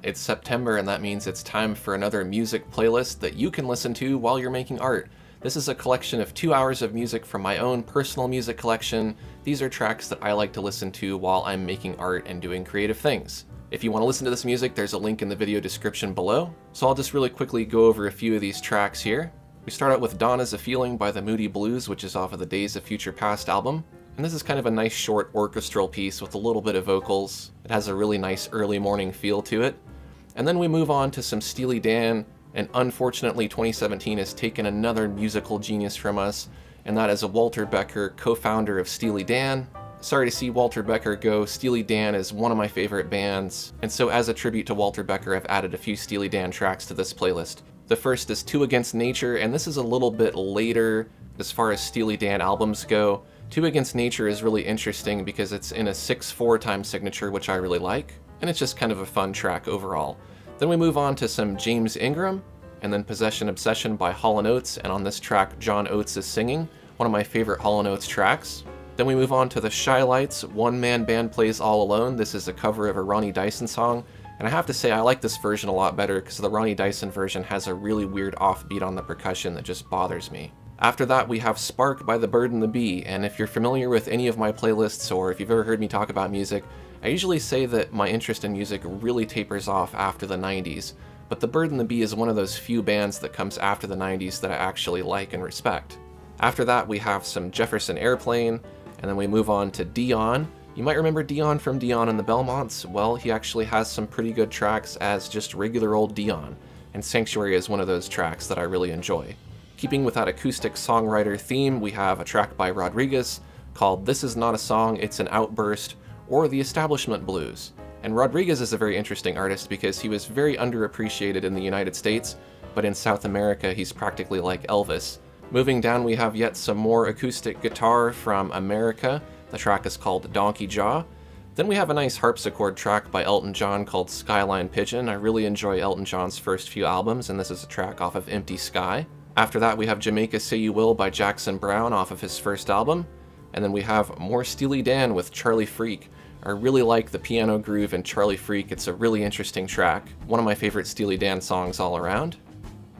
It's September, and that means it's time for another music playlist that you can listen to while you're making art. This is a collection of 2 hours of music from my own personal music collection. These are tracks that I like to listen to while I'm making art and doing creative things. If you want to listen to this music, there's a link in the video description below. So I'll just really quickly go over a few of these tracks here. We start out with Dawn is a Feeling by the Moody Blues, which is off of the Days of Future Past album. And this is kind of a nice short orchestral piece with a little bit of vocals. It has a really nice early morning feel to it. And then we move on to some Steely Dan, and unfortunately 2017 has taken another musical genius from us, and that is a Walter Becker, co-founder of Steely Dan. Sorry to see Walter Becker go. Steely Dan is one of my favorite bands, and so as a tribute to Walter Becker, I've added a few Steely Dan tracks to this playlist. The first is Two Against Nature, and this is a little bit later as far as Steely Dan albums go. Two Against Nature is really interesting because it's in a 6/4 time signature, which I really like, and it's just kind of a fun track overall. Then we move on to some James Ingram, and then Possession Obsession by Hall & Oates, and on this track John Oates is singing, one of my favorite Hall & Oates tracks. Then we move on to the Shy Lights, One Man Band Plays All Alone. This is a cover of a Ronnie Dyson song, and I have to say I like this version a lot better because the Ronnie Dyson version has a really weird offbeat on the percussion that just bothers me. After that, we have Spark by The Bird and the Bee, and if you're familiar with any of my playlists or if you've ever heard me talk about music, I usually say that my interest in music really tapers off after the 90s, but The Bird and the Bee is one of those few bands that comes after the 90s that I actually like and respect. After that, we have some Jefferson Airplane, and then we move on to Dion. You might remember Dion from Dion and the Belmonts. Well, he actually has some pretty good tracks as just regular old Dion, and Sanctuary is one of those tracks that I really enjoy. Keeping with that acoustic songwriter theme, we have a track by Rodriguez called This Is Not a Song, It's an Outburst, or The Establishment Blues. And Rodriguez is a very interesting artist because he was very underappreciated in the United States, but in South America he's practically like Elvis. Moving down, we have yet some more acoustic guitar from America. The track is called Donkey Jaw. Then we have a nice harpsichord track by Elton John called Skyline Pigeon. I really enjoy Elton John's first few albums, and this is a track off of Empty Sky. After that, we have Jamaica Say You Will by Jackson Browne off of his first album. And then we have more Steely Dan with Charlie Freak. I really like the piano groove in Charlie Freak. It's a really interesting track. One of my favorite Steely Dan songs all around.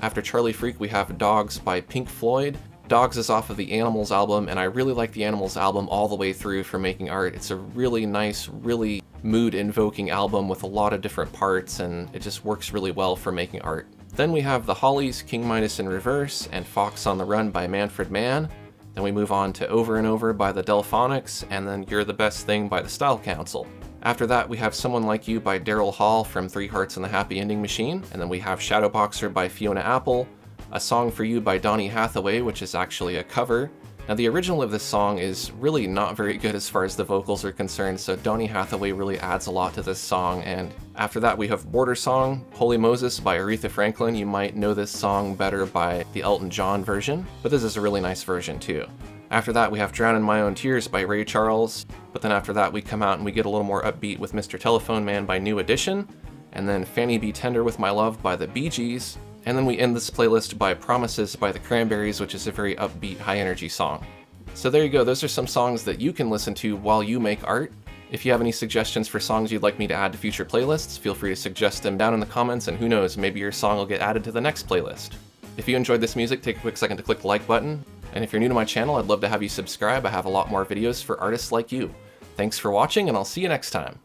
After Charlie Freak, we have Dogs by Pink Floyd. Dogs is off of the Animals album, and I really like the Animals album all the way through for making art. It's a really nice, really mood-invoking album with a lot of different parts, and it just works really well for making art. Then we have The Hollies, King Midas in Reverse, and Fox on the Run by Manfred Mann. Then we move on to Over and Over by the Delphonics, and then You're the Best Thing by the Style Council. After that, we have Someone Like You by Daryl Hall from Three Hearts and the Happy Ending Machine, and then we have Shadowboxer by Fiona Apple, A Song for You by Donny Hathaway, which is actually a cover. Now the original of this song is really not very good as far as the vocals are concerned, so Donny Hathaway really adds a lot to this song. And after that we have Border Song, Holy Moses by Aretha Franklin. You might know this song better by the Elton John version, but this is a really nice version too. After that we have Drown in My Own Tears by Ray Charles, but then after that we come out and we get a little more upbeat with Mr. Telephone Man by New Edition, and then Fanny Be Tender with My Love by the Bee Gees. And then we end this playlist by Promises by the Cranberries, which is a very upbeat, high-energy song. So there you go, those are some songs that you can listen to while you make art. If you have any suggestions for songs you'd like me to add to future playlists, feel free to suggest them down in the comments, and who knows, maybe your song will get added to the next playlist. If you enjoyed this music, take a quick second to click the like button. And if you're new to my channel, I'd love to have you subscribe. I have a lot more videos for artists like you. Thanks for watching, and I'll see you next time.